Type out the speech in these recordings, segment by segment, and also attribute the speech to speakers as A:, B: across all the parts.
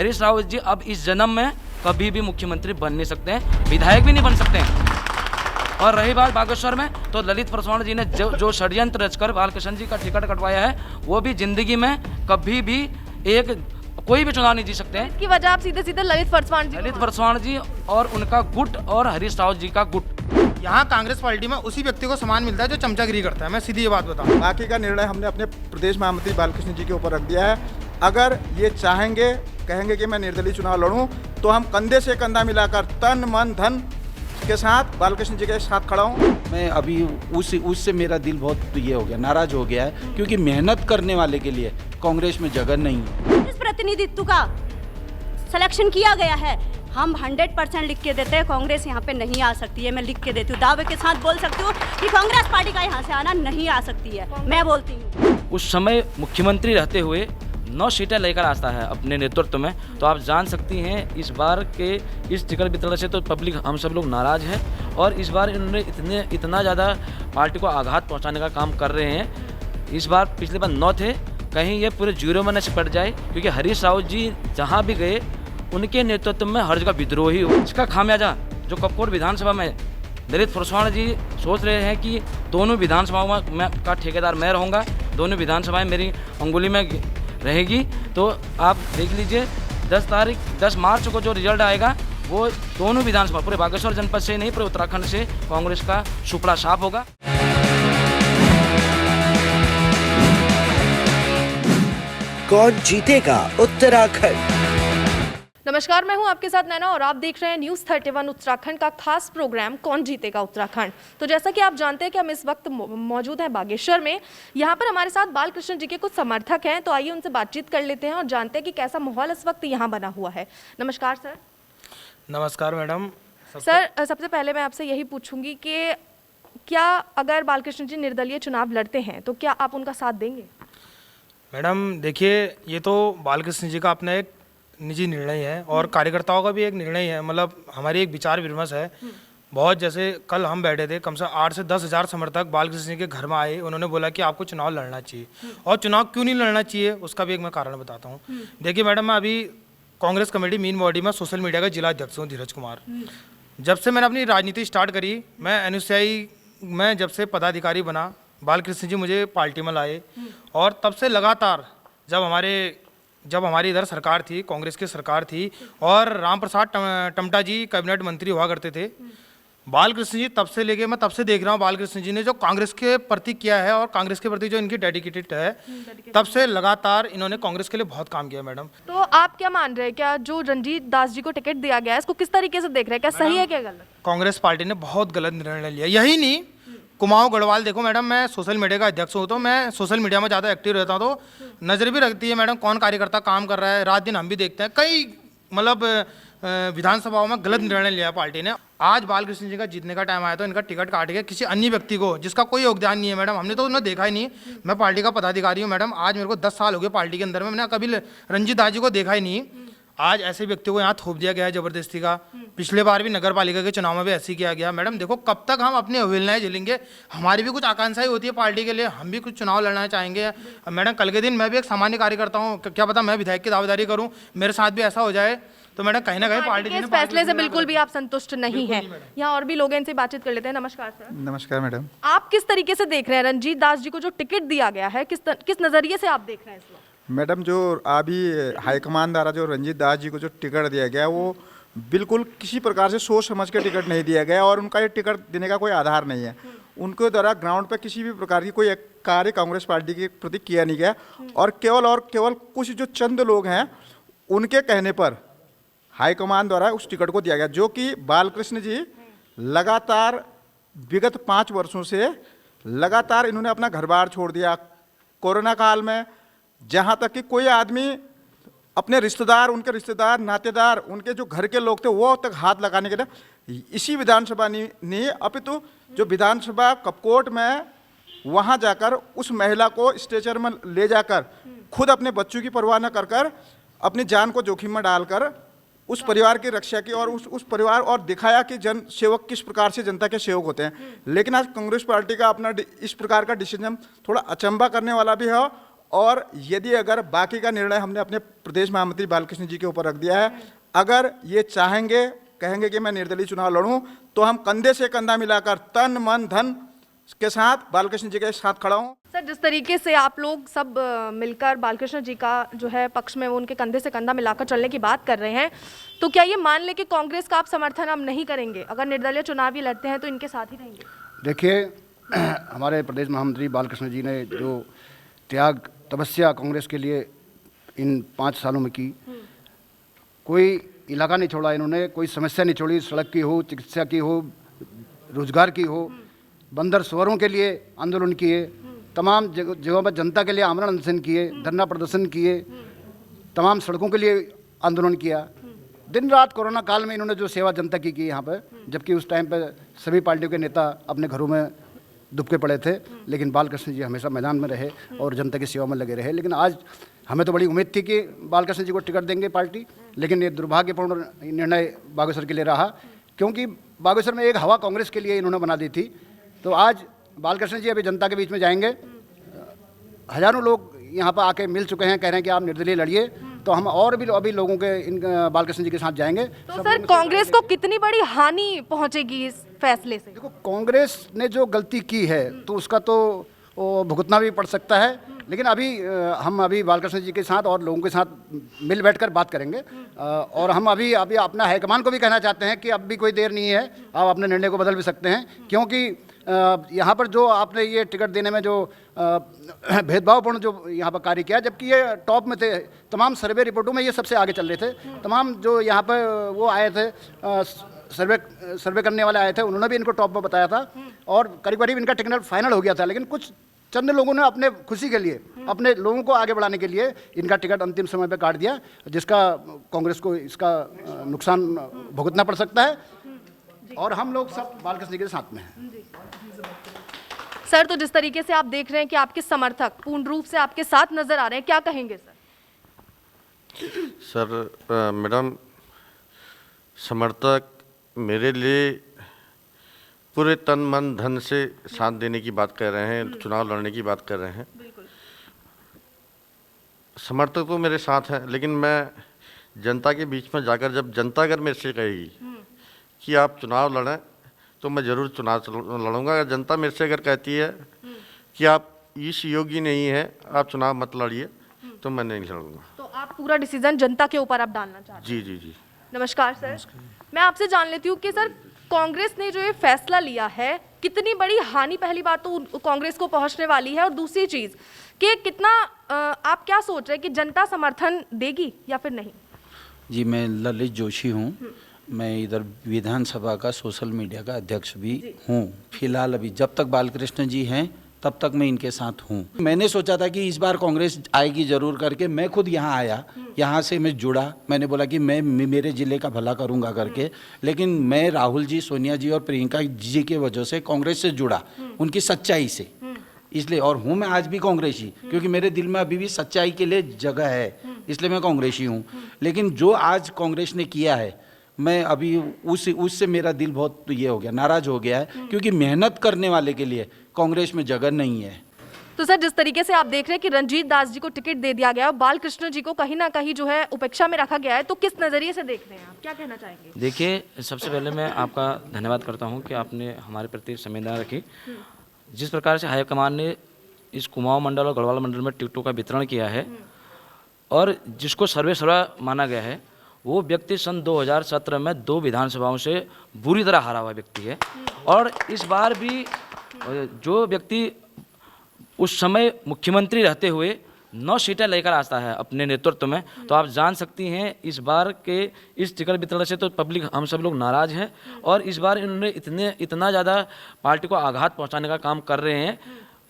A: हरीश रावत जी अब इस जन्म में कभी भी मुख्यमंत्री बन नहीं सकते हैं, विधायक भी नहीं बन सकते हैं। और रही बात बागेश्वर में, तो ललित पासवान जी ने जो षड्यंत्र रचकर बालकृष्ण जी का टिकट कटवाया है, वो भी जिंदगी में कभी भी कोई भी चुनाव नहीं जीत सकते हैं।
B: इसकी वजह आप सीधे सीधे ललित पासवान जी
A: और उनका गुट और हरीश रावत जी का गुट।
C: यहाँ कांग्रेस पार्टी में उसी व्यक्ति को सम्मान मिलता है जो चमचागिरी करता है। मैं सीधी ये बात बताऊँ,
D: बाकी का निर्णय हमने अपने प्रदेश महामंत्री बालकृष्ण जी के ऊपर रख दिया है। अगर ये चाहेंगे, कहेंगे कि मैं निर्दलीय चुनाव लड़ूं, तो हम कंधे से कंधा मिलाकर तन मन धन के साथ बालकृष्ण जी के साथ खड़ा हूँ।
E: मैं अभी उससे मेरा दिल बहुत ये हो गया, नाराज हो गया है, क्योंकि मेहनत करने वाले के लिए कांग्रेस में जगह नहीं है।
F: इस प्रतिनिधित्व का सिलेक्शन किया गया है, हम 100% लिख के देते हैं, कांग्रेस यहाँ पे नहीं आ सकती है। मैं लिख के देती हूँ, दावे के साथ बोल सकती हूँ कि कांग्रेस पार्टी का यहाँ से आना नहीं आ सकती है। मैं बोलती हूँ
A: उस समय मुख्यमंत्री रहते हुए 9 सीटें लेकर आता है अपने नेतृत्व में, तो आप जान सकती हैं इस बार के इस टिकट वितरण से तो पब्लिक हम सब लोग नाराज़ हैं। और इस बार इन्होंने इतना ज़्यादा पार्टी को आघात पहुंचाने का काम कर रहे हैं। इस बार पिछले बार 9 थे, कहीं ये पूरे 0 में न सिपट जाए, क्योंकि हरीश रावत जी जहाँ भी गए उनके नेतृत्व में हर जगह विद्रोही हो। इसका खामियाजा जो कपकोट विधानसभा में ललित पासवान जी सोच रहे हैं कि दोनों विधानसभाओं में का ठेकेदार मैं रहूँगा, दोनों विधानसभाएं मेरी अंगुली में रहेगी। तो आप देख लीजिए 10 मार्च को जो रिजल्ट आएगा वो दोनों विधानसभा, पूरे बागेश्वर जनपद से नहीं, पूरे उत्तराखंड से कांग्रेस का सुपड़ा साफ होगा।
G: कौन जीतेगा उत्तराखंड?
B: नमस्कार, मैं हूं आपके साथ नैना और आप देख रहे हैं न्यूज़ 31 उत्तराखंड का खास प्रोग्राम कौन जीतेगा उत्तराखंड। तो जैसा कि आप जानते हैं कि हम इस वक्त मौजूद हैं बागेश्वर में। यहाँ पर हमारे साथ बालकृष्ण जी के कुछ समर्थक हैं, तो आइए उनसे बातचीत कर लेते हैं और जानते हैं कि कैसा माहौल इस वक्त यहाँ बना हुआ है। नमस्कार सर।
C: नमस्कार मैडम।
B: सर, सबसे पहले मैं आपसे यही पूछूंगी कि क्या अगर बालकृष्ण जी निर्दलीय चुनाव लड़ते हैं तो क्या आप उनका साथ देंगे?
C: मैडम देखिए, ये तो बालकृष्ण जी का अपना एक निजी निर्णय है और कार्यकर्ताओं का भी एक निर्णय है। मतलब हमारी एक विचार विमर्श है बहुत। जैसे कल हम बैठे थे, कम से 8 से 10 हज़ार समर्थक बालकृष्ण जी के घर में आए, उन्होंने बोला कि आपको चुनाव लड़ना चाहिए। और चुनाव क्यों नहीं लड़ना चाहिए उसका भी एक मैं कारण बताता हूँ। देखिए मैडम, मैं अभी कांग्रेस कमेटी मेन बॉडी में सोशल मीडिया का जिला अध्यक्ष हूँ, धीरज कुमार। जब से मैंने अपनी राजनीति स्टार्ट करी, मैं अनुयायी मैं जब से पदाधिकारी बना, बालकृष्ण जी मुझे पार्टी में लाए। और तब से लगातार जब हमारी इधर सरकार थी, कांग्रेस की सरकार थी और राम प्रसाद टमटा जी कैबिनेट मंत्री हुआ करते थे, बालकृष्ण जी तब से लेके मैं तब से देख रहा हूँ बालकृष्ण जी ने जो कांग्रेस के प्रति किया है और कांग्रेस के प्रति जो इनकी डेडिकेटेड है, तब से लगातार इन्होंने कांग्रेस के लिए बहुत काम किया मैडम।
B: तो आप क्या मान रहे हैं, क्या जो रंजीत दास जी को टिकट दिया गया है इसको किस तरीके से देख रहे हैं, क्या सही है क्या गलत?
C: कांग्रेस पार्टी ने बहुत गलत निर्णय लिया। यही नहीं, कुमाऊं गढ़वाल देखो मैडम, मैं सोशल मीडिया का अध्यक्ष हूँ, तो मैं सोशल मीडिया में ज़्यादा एक्टिव रहता हूँ, तो नज़र भी रखती है मैडम कौन कार्यकर्ता काम कर रहा है। रात दिन हम भी देखते हैं, कई मतलब विधानसभाओं में गलत निर्णय लिया पार्टी ने। आज बालकृष्ण जी का जीतने का टाइम आया तो इनका टिकट काट के किसी अन्य व्यक्ति को, जिसका कोई योगदान नहीं है मैडम, हमने तो उन्हें देखा ही नहीं। मैं पार्टी का पदाधिकारी हूँ मैडम, आज मेरे को 10 साल हो गए पार्टी के अंदर में, मैंने कभी रंजीत दास जी को देखा ही नहीं। आज ऐसे व्यक्ति को यहाँ थोप दिया गया है जबरदस्ती का। पिछले बार भी नगर पालिका के चुनाव में भी ऐसे किया गया। मैडम देखो, कब तक हम अपनी अवहेलनाएं झेलेंगे? हमारी भी कुछ आकांक्षाएं होती है पार्टी के लिए, हम भी कुछ चुनाव लड़ना चाहेंगे। मैडम कल के दिन मैं भी एक सामान्य कार्यकर्ता हूँ, क्या पता मैं विधायक की दावेदारी करूँ, मेरे साथ भी ऐसा हो जाए। तो मैडम कहीं ना कहीं पार्टी
B: के इस फैसले से बिल्कुल भी आप संतुष्ट नहीं है। यहाँ और भी लोग हैं, इनसे बातचीत कर लेते हैं। नमस्कार सर।
D: नमस्कार मैडम।
B: आप किस तरीके से देख रहे हैं रंजीत दास जी को जो टिकट दिया गया है, किस नजरिए से आप देख रहे हैं इस वक्त?
D: मैडम, जो अभी हाईकमान द्वारा जो रंजीत दास जी को जो टिकट दिया गया, वो बिल्कुल किसी प्रकार से सोच समझ के टिकट नहीं दिया गया और उनका ये टिकट देने का कोई आधार नहीं है। उनके द्वारा ग्राउंड पर किसी भी प्रकार की कोई कार्य कांग्रेस पार्टी के प्रति किया नहीं गया और केवल कुछ जो चंद लोग हैं उनके कहने पर हाईकमान द्वारा उस टिकट को दिया गया, जो कि बालकृष्ण जी लगातार विगत 5 वर्षों से लगातार इन्होंने अपना घर बार छोड़ दिया। कोरोना काल में जहाँ तक कि कोई आदमी अपने रिश्तेदार, उनके रिश्तेदार, नातेदार, उनके जो घर के लोग थे वो तक हाथ लगाने के लिए इसी विधानसभा नहीं अपितु जो विधानसभा कपकोट में वहाँ जाकर उस महिला को स्ट्रेचर में ले जाकर खुद अपने बच्चों की परवाह न कर अपनी जान को जोखिम में डालकर उस परिवार की रक्षा की और उस परिवार और दिखाया कि जन सेवक किस प्रकार से जनता के सेवक होते हैं। लेकिन आज कांग्रेस पार्टी का अपना इस प्रकार का डिसीजन थोड़ा अचंभा करने वाला भी है और यदि अगर बाकी का निर्णय हमने अपने प्रदेश महामंत्री बालकृष्ण जी के ऊपर रख दिया है, अगर ये चाहेंगे, कहेंगे कि मैं निर्दलीय चुनाव लड़ूं, तो हम कंधे से कंधा मिलाकर तन मन धन के साथ बालकृष्ण जी के साथ खड़ा हूं।
B: सर, जिस तरीके से आप लोग सब मिलकर बालकृष्ण जी का जो है पक्ष में वो उनके कंधे से कंधा मिलाकर चलने की बात कर रहे हैं, तो क्या ये मान ले कि कांग्रेस का आप समर्थन अब नहीं करेंगे? अगर निर्दलीय चुनाव ही लड़ते हैं तो इनके साथ ही रहेंगे?
H: देखिए, हमारे प्रदेश महामंत्री बालकृष्ण जी ने जो त्याग तपस्या कांग्रेस के लिए इन 5 सालों में की, कोई इलाका नहीं छोड़ा इन्होंने, कोई समस्या नहीं छोड़ी, सड़क की हो, चिकित्सा की हो, रोजगार की हो, बंदर सुअरों के लिए आंदोलन किए, तमाम जगहों पर जनता के लिए आमरण अनशन किए, धरना प्रदर्शन किए, तमाम सड़कों के लिए आंदोलन किया। दिन रात कोरोना काल में इन्होंने जो सेवा जनता की यहाँ पर, जबकि उस टाइम पर सभी पार्टियों के नेता अपने घरों में दुबके पड़े थे, लेकिन बालकृष्ण जी हमेशा मैदान में रहे और जनता की सेवा में लगे रहे। लेकिन आज हमें तो बड़ी उम्मीद थी कि बालकृष्ण जी को टिकट देंगे पार्टी, लेकिन ये दुर्भाग्यपूर्ण निर्णय बागेश्वर के लिए रहा, क्योंकि बागेश्वर में एक हवा कांग्रेस के लिए इन्होंने बना दी थी। तो आज बालकृष्ण जी अभी जनता के बीच में जाएंगे, हजारों लोग यहाँ पर आके मिल चुके हैं, कह रहे हैं कि आप निर्दलीय लड़िए, तो हम और भी अभी लोगों के इन बालकृष्ण जी के साथ जाएंगे।
B: तो सर, कांग्रेस को कितनी बड़ी हानि पहुंचेगी इस फैसले से?
H: देखो, कांग्रेस ने जो गलती की है तो उसका तो भुगतना भी पड़ सकता है, लेकिन हम अभी बालकृष्ण जी के साथ और लोगों के साथ मिल बैठकर बात करेंगे। और हम अभी अपना हाईकमान को भी कहना चाहते हैं कि अब भी कोई देर नहीं है, आप अपने निर्णय को बदल भी सकते हैं, क्योंकि यहाँ पर जो आपने ये टिकट देने में जो भेदभावपूर्ण जो यहाँ पर कार्य किया, जबकि ये टॉप में थे, तमाम सर्वे रिपोर्टों में ये सबसे आगे चल रहे थे, तमाम जो यहाँ पर वो आए थे सर्वे करने वाले आए थे, उन्होंने भी इनको टॉप पर बताया था और करीब करीब इनका टिकट फाइनल हो गया था। लेकिन कुछ चंद लोगों ने अपने खुशी के लिए, अपने लोगों को आगे बढ़ाने के लिए इनका टिकट अंतिम समय पे काट दिया, जिसका कांग्रेस को इसका नुकसान भुगतना पड़ सकता है, और हम लोग सब बालकृष्ण जी के साथ में हैं।
B: सर, तो जिस तरीके से आप देख रहे हैं कि आपके समर्थक पूर्ण रूप से आपके साथ नजर आ रहे हैं, क्या कहेंगे सर?
I: सर, मैडम, समर्थक मेरे लिए पूरे तन मन धन से साथ देने की बात कर रहे हैं, चुनाव लड़ने की बात कर रहे हैं। समर्थक तो मेरे साथ हैं, लेकिन मैं जनता के बीच में जाकर, जब जनता अगर मेरे से कहेगी कि आप चुनाव लड़ें, तो मैं ज़रूर चुनाव लड़ूंगा। अगर जनता मेरे से अगर कहती है कि आप इस योग्य नहीं है, आप चुनाव मत लड़िए, तो मैं नहीं लड़ूंगा।
B: तो आप पूरा डिसीजन जनता के ऊपर आप डालना चाहते हैं?
I: जी जी जी।
B: नमस्कार सर, मैं आपसे जान लेती हूँ कि सर, कांग्रेस ने जो ये फैसला लिया है, कितनी बड़ी हानि पहली बात तो कांग्रेस को पहुंचने वाली है, और दूसरी चीज कि कितना आप क्या सोच रहे हैं कि जनता समर्थन देगी या फिर नहीं?
E: जी, मैं ललित जोशी हूँ, मैं इधर विधानसभा का सोशल मीडिया का अध्यक्ष भी हूँ। फिलहाल अभी जब तक बालकृष्ण जी हैं तब तक मैं इनके साथ हूँ। मैंने सोचा था कि इस बार कांग्रेस आएगी जरूर करके, मैं खुद यहाँ आया, यहाँ से मैं जुड़ा, मैंने बोला कि मैं मेरे ज़िले का भला करूँगा करके, लेकिन मैं राहुल जी, सोनिया जी और प्रियंका जी के वजह से कांग्रेस से जुड़ा, उनकी सच्चाई से, इसलिए। और हूँ मैं आज भी कांग्रेसी, क्योंकि मेरे दिल में अभी भी सच्चाई के लिए जगह है, इसलिए मैं कांग्रेसी हूँ। लेकिन जो आज कांग्रेस ने किया है, मैं अभी उससे मेरा दिल बहुत ये हो गया, नाराज हो गया है, क्योंकि मेहनत करने वाले के लिए कांग्रेस में जगह नहीं है।
B: तो सर, जिस तरीके से आप देख रहे हैं कि रंजीत दास जी को टिकट दे दिया गया और बालकृष्ण जी को कहीं ना कहीं जो है उपेक्षा में रखा गया है, तो किस नजरिए से देख रहे हैं आप, क्या कहना चाहेंगे?
A: देखिए, सबसे पहले मैं आपका धन्यवाद करता हूं कि आपने हमारे प्रति संवेदना रखी। जिस प्रकार से हाईकमान ने इस कुमाऊं मंडल और गढ़वाल मंडल में टिकटों का वितरण किया है, और जिसको सर्वेसर्वा माना गया है, वो व्यक्ति सन 2017 में 2 विधानसभाओं से बुरी तरह हारा हुआ व्यक्ति है। और इस बार भी जो व्यक्ति उस समय मुख्यमंत्री रहते हुए 9 सीटें लेकर आता है अपने नेतृत्व में, तो आप जान सकती हैं इस बार के इस टिकट वितरण से तो पब्लिक, हम सब लोग नाराज़ हैं। और इस बार इन्होंने इतना ज़्यादा पार्टी को आघात पहुंचाने का काम कर रहे हैं।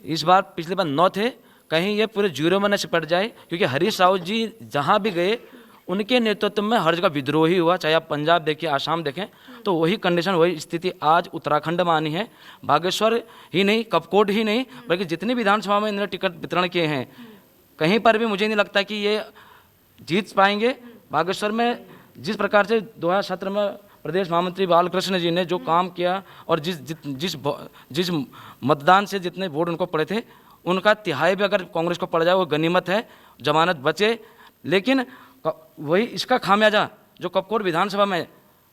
A: इस बार पिछले बार 9 थे, कहीं ये पूरे 0 में न सिपट जाए, क्योंकि हरीश रावत जी जहाँ भी गए उनके नेतृत्व में हर जगह विद्रोह ही हुआ। चाहे आप पंजाब देखिए, आसाम देखें, तो वही कंडीशन, वही स्थिति आज उत्तराखंड में आनी है। बागेश्वर ही नहीं, कपकोट ही नहीं, बल्कि जितनी विधानसभा में इन्होंने टिकट वितरण किए हैं, कहीं पर भी मुझे नहीं लगता कि ये जीत पाएंगे। बागेश्वर में जिस प्रकार से 2017 में प्रदेश महामंत्री बालकृष्ण जी ने जो काम किया, और जिस मतदान से जितने वोट उनको पड़े थे, उनका तिहाई भी अगर कांग्रेस को पड़ जाए वो गनीमत है, जमानत बचे। लेकिन वही इसका खामियाजा जो कपकोट विधानसभा में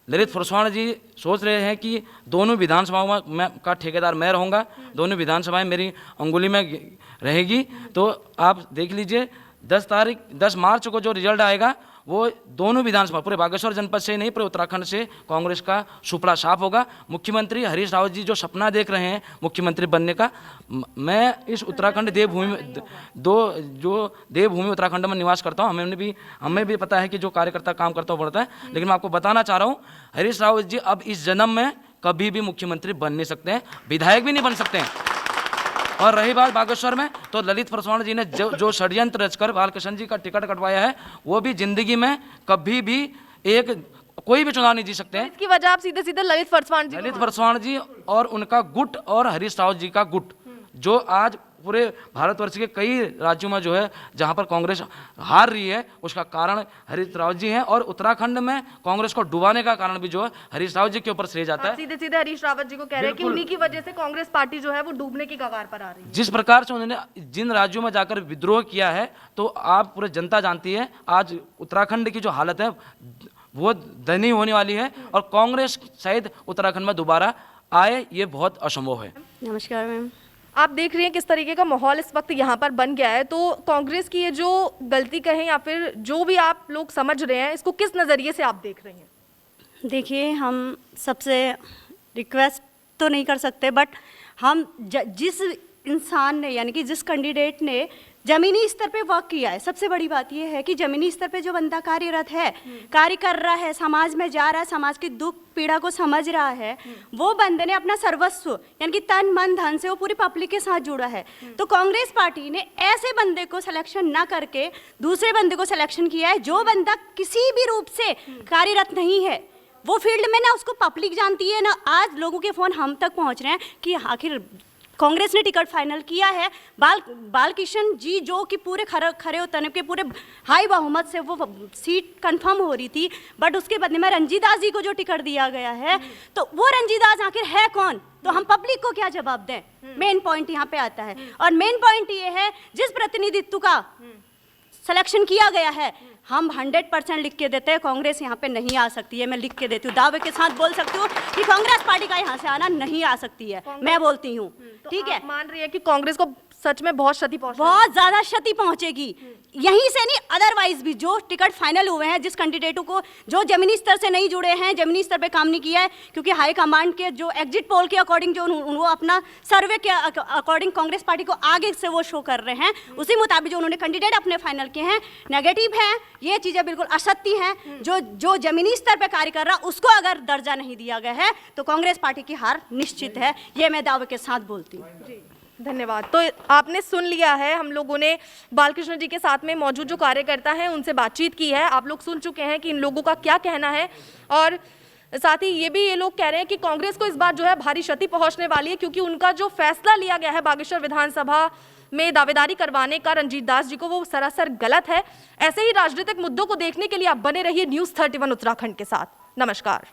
A: ललित फरसवाण जी सोच रहे हैं कि दोनों विधानसभाओं में का ठेकेदार मैं रहूँगा, दोनों विधानसभाएं मेरी अंगुली में रहेगी। तो आप देख लीजिए 10 मार्च को जो रिजल्ट आएगा वो दोनों विधानसभा, पूरे बागेश्वर जनपद से नहीं, पूरे उत्तराखंड से कांग्रेस का सुपड़ा साफ होगा। मुख्यमंत्री हरीश रावत जी जो सपना देख रहे हैं मुख्यमंत्री बनने का, मैं इस उत्तराखंड देवभूमि में देवभूमि उत्तराखंड में निवास करता हूं, हमें भी पता है कि जो कार्यकर्ता काम करता हो पड़ता है। लेकिन मैं आपको बताना चाह रहा हूँ हरीश रावत जी अब इस जन्म में कभी भी मुख्यमंत्री बन नहीं सकते हैं, विधायक भी नहीं बन सकते हैं। और रही बात बागेश्वर में, तो ललित फरसवाण जी ने जो षड्यंत्र रचकर बालकृष्ण जी का टिकट कटवाया है वो भी जिंदगी में कभी भी कोई भी चुनाव नहीं जीत सकते हैं।
B: इसकी वजह आप सीधे सीधे ललित फरसवाण जी
A: और उनका गुट और हरीश रावत जी का गुट जो आज पूरे भारतवर्ष के कई राज्यों में जो है जहां पर कांग्रेस हार रही है उसका कारण हरीश रावत जी हैं। और उत्तराखंड में कांग्रेस को डुबाने का कारण भी जो है हरीश रावत जी के ऊपर श्रेय जाता है।
B: सीधे सीधे हरीश रावत जी को कह रहे हैं कि उन्हीं की वजह से कांग्रेस पार्टी जो है वो डूबने की कगार पर आ रही है।
A: जिस प्रकार से उन्होंने जिन राज्यों में जाकर विद्रोह किया है, तो आप पूरे जनता जानती है आज उत्तराखंड की जो हालत है वो दयनीय होने वाली है और कांग्रेस शायद उत्तराखंड में दोबारा आए ये बहुत असंभव है।
F: नमस्कार मैम।
B: आप देख रही हैं किस तरीके का माहौल इस वक्त यहाँ पर बन गया है, तो कांग्रेस की ये जो गलती कहें या फिर जो भी आप लोग समझ रहे हैं इसको किस नज़रिए से आप देख रहे हैं?
F: देखिए, हम सबसे रिक्वेस्ट तो नहीं कर सकते, बट हम जिस इंसान ने यानी कि जिस कैंडिडेट ने ज़मीनी स्तर पे वर्क किया है, सबसे बड़ी बात यह है कि ज़मीनी स्तर पे जो बंदा कार्यरत है, कार्य कर रहा है, समाज में जा रहा है, समाज की दुख पीड़ा को समझ रहा है, वो बंदे ने अपना सर्वस्व यानी कि तन मन धन से वो पूरी पब्लिक के साथ जुड़ा है। तो कांग्रेस पार्टी ने ऐसे बंदे को सिलेक्शन ना करके दूसरे बंदे को सिलेक्शन किया है जो बंदा किसी भी रूप से कार्यरत नहीं है, वो फील्ड में ना उसको पब्लिक जानती है ना आज लोगों के फ़ोन हम तक पहुँच रहे हैं कि आखिर कांग्रेस ने टिकट फाइनल किया है। बालकृष्ण जी जो कि पूरे खरे उतरने के पूरे हाई बहुमत से वो सीट कंफर्म हो रही थी, बट उसके बदले में रंजीत दास जी को जो टिकट दिया गया है, तो वो रंजीत दास आखिर है कौन? तो हम पब्लिक को क्या जवाब दें? मेन पॉइंट यहाँ पे आता है। और मेन पॉइंट ये है जिस प्रतिनिधित्व का सिलेक्शन किया गया है, हम 100% लिख के देते हैं कांग्रेस यहाँ पे नहीं आ सकती है। मैं लिख के देती हूँ, दावे के साथ बोल सकती हूँ कि कांग्रेस पार्टी का यहाँ से आना नहीं आ सकती है। मैं बोलती हूँ, ठीक है।
B: मान रही है कि कांग्रेस को सच में बहुत क्षति पहुंचेगी,
F: बहुत ज्यादा क्षति पहुंचेगी। यहीं से नहीं, अदरवाइज भी जो टिकट फाइनल हुए हैं, जिस कैंडिडेटों को जो जमीनी स्तर से नहीं जुड़े हैं, जमीनी स्तर पे काम नहीं किया है, क्योंकि हाई कमांड के जो एग्जिट पोल के अकॉर्डिंग जो वो अपना सर्वे के अकॉर्डिंग कांग्रेस पार्टी को आगे से वो शो कर रहे हैं, उसी मुताबिक जो उन्होंने कैंडिडेट अपने फाइनल किए हैं नेगेटिव है। ये चीजें बिल्कुल असत्य हैं। जो जमीनी स्तर पे कार्य कर रहा उसको अगर दर्जा नहीं दिया गया है तो कांग्रेस पार्टी की हार निश्चित है। ये मैं दावे के साथ बोलती हूँ।
B: धन्यवाद। तो आपने सुन लिया है, हम लोगों ने बालकृष्ण जी के साथ में मौजूद जो कार्यकर्ता हैं उनसे बातचीत की है। आप लोग सुन चुके हैं कि इन लोगों का क्या कहना है और साथ ही ये लोग कह रहे हैं कि कांग्रेस को इस बार जो है भारी क्षति पहुंचने वाली है, क्योंकि उनका जो फैसला लिया गया है बागेश्वर विधानसभा में दावेदारी करवाने का रंजीत दास जी को, वो सरासर गलत है। ऐसे ही राजनीतिक मुद्दों को देखने के लिए आप बने रहिए न्यूज़ 31 उत्तराखंड के साथ। नमस्कार।